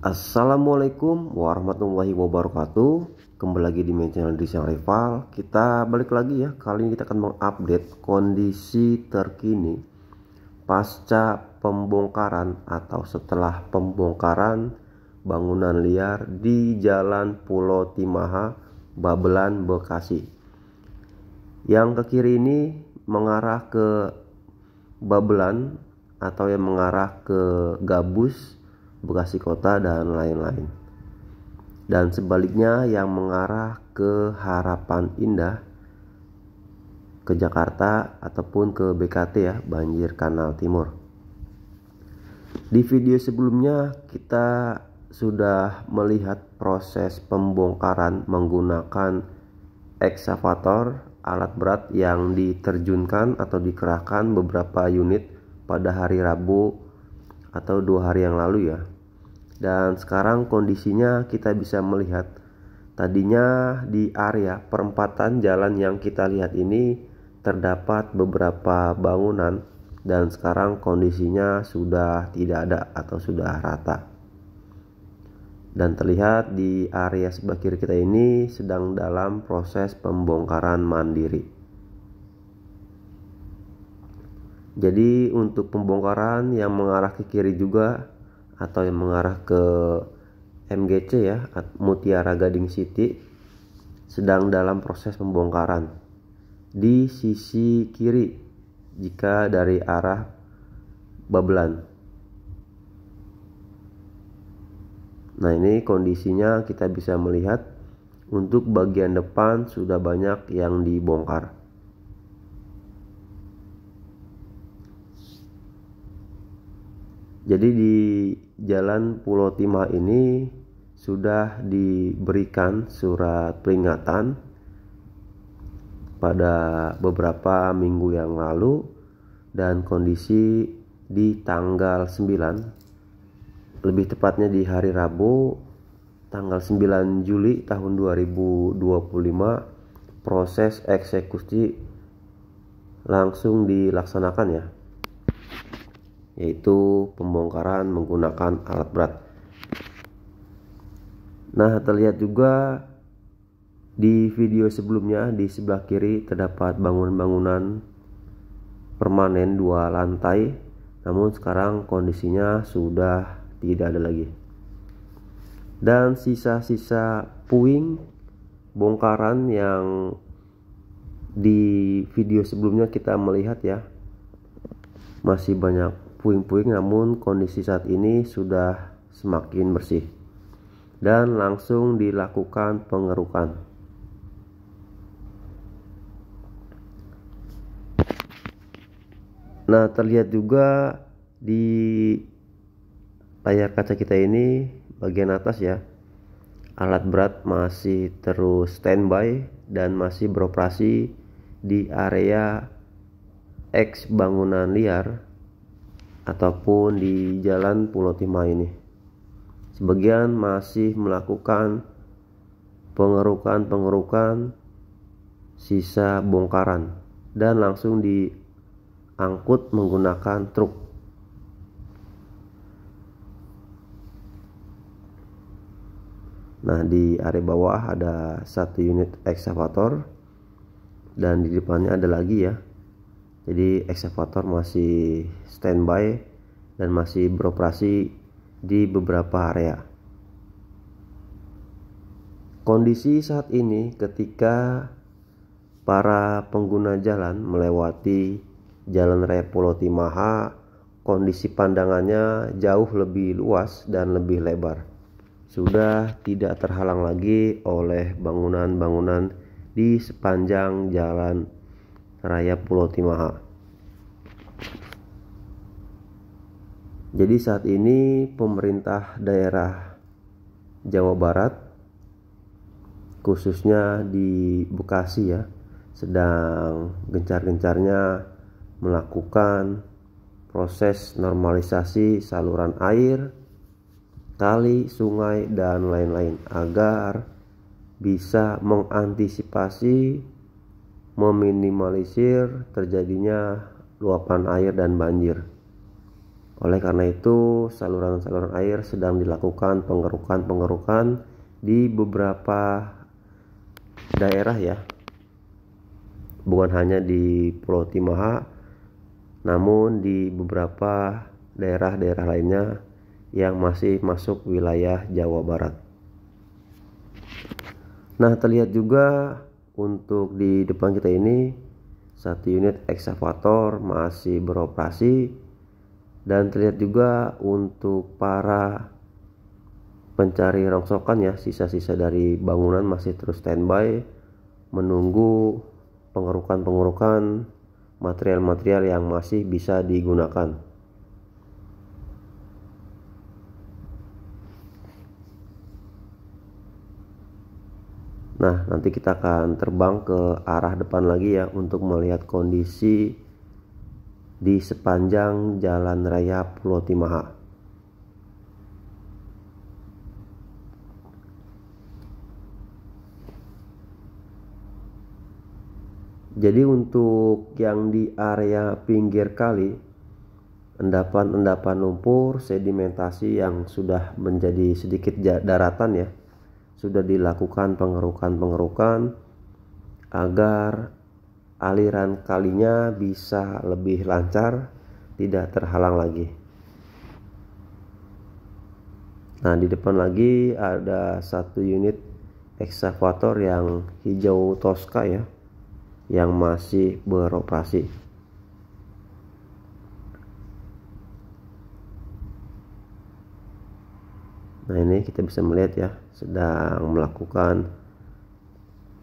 Assalamualaikum warahmatullahi wabarakatuh. Kembali lagi di channel Desain Rival. Kita balik lagi ya. Kali ini kita akan mengupdate kondisi terkini pasca pembongkaran atau setelah pembongkaran bangunan liar di Jalan Pulau Timaha, Babelan, Bekasi. Yang ke kiri ini mengarah ke Babelan atau yang mengarah ke Gabus, Bekasi Kota dan lain-lain. Dan sebaliknya yang mengarah ke Harapan Indah, ke Jakarta ataupun ke BKT ya, Banjir Kanal Timur. Di video sebelumnya kita sudah melihat proses pembongkaran menggunakan ekskavator, alat berat yang diterjunkan atau dikerahkan beberapa unit pada hari Rabu atau 2 hari yang lalu ya. Dan sekarang kondisinya kita bisa melihat tadinya di area perempatan jalan yang kita lihat ini terdapat beberapa bangunan, dan sekarang kondisinya sudah tidak ada atau sudah rata. Dan terlihat di area sebelah kiri kita ini sedang dalam proses pembongkaran mandiri. Jadi untuk pembongkaran yang mengarah ke kiri juga atau yang mengarah ke MGC ya, Mutiara Gading City, sedang dalam proses pembongkaran di sisi kiri jika dari arah Babelan. Nah, ini kondisinya kita bisa melihat untuk bagian depan sudah banyak yang dibongkar. Jadi di Jalan Pulau Timaha ini sudah diberikan surat peringatan pada beberapa minggu yang lalu, dan kondisi di tanggal 9, lebih tepatnya di hari Rabu tanggal 9 Juli tahun 2025, proses eksekusi langsung dilaksanakan ya, yaitu pembongkaran menggunakan alat berat. Nah, terlihat juga di video sebelumnya di sebelah kiri terdapat bangunan-bangunan permanen 2 lantai, namun sekarang kondisinya sudah tidak ada lagi. Dan sisa-sisa puing bongkaran yang di video sebelumnya kita melihat ya, masih banyak puing-puing, namun kondisi saat ini sudah semakin bersih dan langsung dilakukan pengerukan. Nah, terlihat juga di layar kaca kita ini bagian atas ya, alat berat masih terus standby dan masih beroperasi di area eks bangunan liar ataupun di Jalan Pulau Timaha ini. Sebagian masih melakukan pengerukan sisa bongkaran dan langsung diangkut menggunakan truk. Nah, di area bawah ada 1 unit ekskavator dan di depannya ada lagi ya. Jadi ekskavator masih standby dan masih beroperasi di beberapa area. Kondisi saat ini ketika para pengguna jalan melewati Jalan Raya Pulau Timaha, kondisi pandangannya jauh lebih luas dan lebih lebar. Sudah tidak terhalang lagi oleh bangunan-bangunan di sepanjang Jalan Raya Pulau Timaha. Jadi saat ini pemerintah daerah Jawa Barat, khususnya di Bekasi ya, sedang gencar-gencarnya melakukan proses normalisasi saluran air, kali, sungai, dan lain-lain agar bisa mengantisipasi, meminimalisir terjadinya luapan air dan banjir. Oleh karena itu, saluran-saluran air sedang dilakukan pengerukan di beberapa daerah ya, bukan hanya di Pulau Timaha, namun di beberapa daerah-daerah lainnya yang masih masuk wilayah Jawa Barat. Nah, terlihat juga untuk di depan kita ini satu unit ekskavator masih beroperasi, dan terlihat juga untuk para pencari rongsokan ya, sisa-sisa dari bangunan masih terus standby menunggu pengerukan material-material yang masih bisa digunakan. Nah, nanti kita akan terbang ke arah depan lagi ya untuk melihat kondisi di sepanjang Jalan Raya Pulau Timaha. Jadi untuk yang di area pinggir kali, endapan-endapan lumpur sedimentasi yang sudah menjadi sedikit daratan ya, sudah dilakukan pengerukan agar aliran kalinya bisa lebih lancar, tidak terhalang lagi. Nah, di depan lagi ada satu unit ekskavator yang hijau toska ya, yang masih beroperasi. Nah, ini kita bisa melihat ya, sedang melakukan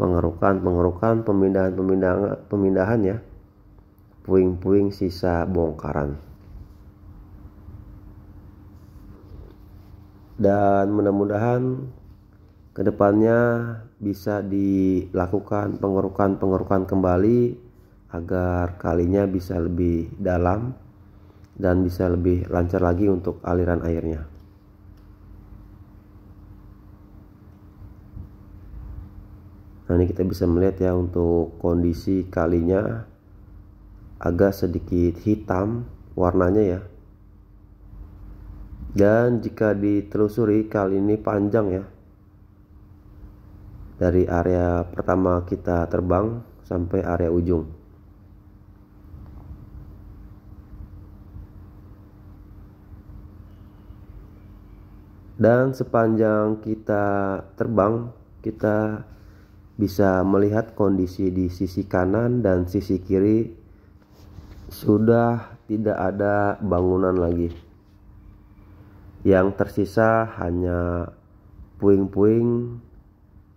pengerukan, pemindahan ya, puing-puing sisa bongkaran. Dan mudah-mudahan kedepannya bisa dilakukan pengerukan kembali agar kalinya bisa lebih dalam dan bisa lebih lancar lagi untuk aliran airnya. Nah, ini kita bisa melihat ya untuk kondisi kalinya agak sedikit hitam warnanya ya. Dan jika ditelusuri, kali ini panjang ya, dari area pertama kita terbang sampai area ujung. Dan sepanjang kita terbang, kita bisa melihat kondisi di sisi kanan dan sisi kiri sudah tidak ada bangunan lagi. Yang tersisa hanya puing-puing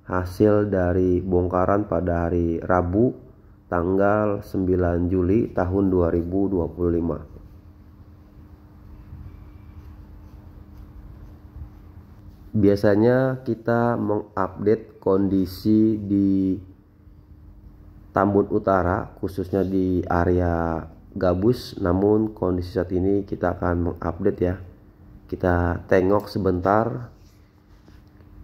hasil dari bongkaran pada hari Rabu tanggal 9 Juli tahun 2025. Biasanya kita mengupdate kondisi di Tambun Utara, khususnya di area gabus, namun kondisi saat ini kita akan mengupdate ya. Kita tengok sebentar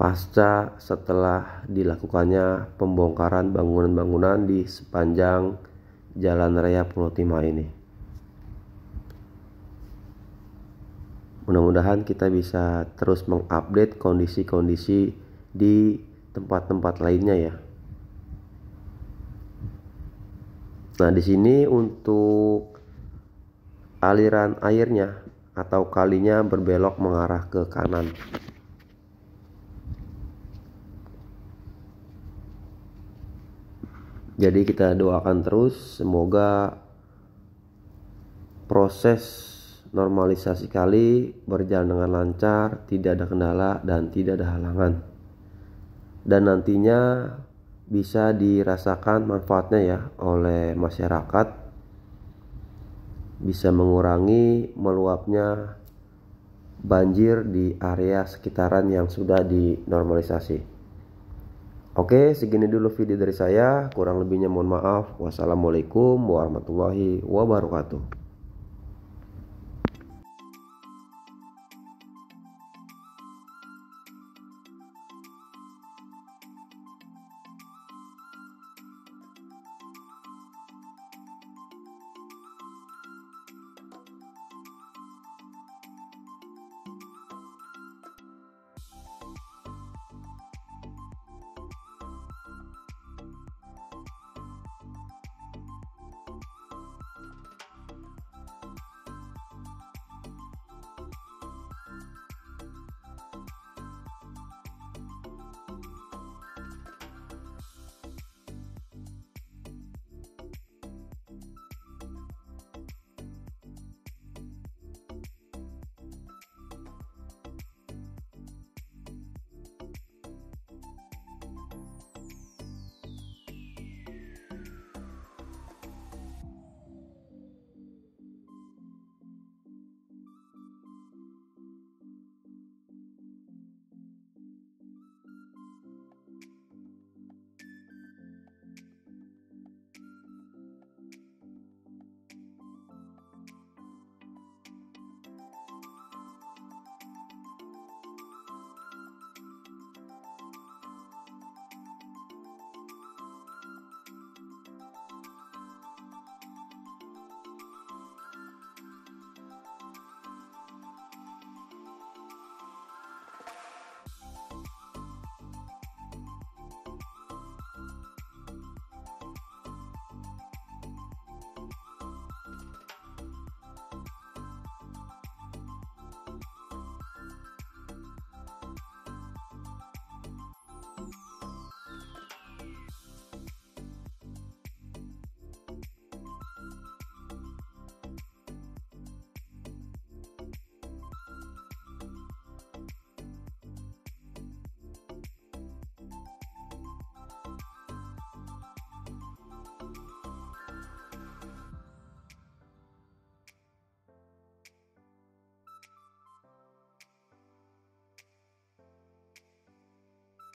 pasca setelah dilakukannya pembongkaran bangunan-bangunan di sepanjang Jalan Raya Pulau Timaha ini. Mudah-mudahan kita bisa terus mengupdate kondisi-kondisi di tempat-tempat lainnya ya. Nah, di sini untuk aliran airnya atau kalinya berbelok mengarah ke kanan. Jadi kita doakan terus semoga proses normalisasi kali berjalan dengan lancar, tidak ada kendala dan tidak ada halangan. Dan nantinya bisa dirasakan manfaatnya ya oleh masyarakat, bisa mengurangi meluapnya banjir di area sekitaran yang sudah dinormalisasi. Oke, segini dulu video dari saya, kurang lebihnya mohon maaf. Wassalamualaikum warahmatullahi wabarakatuh.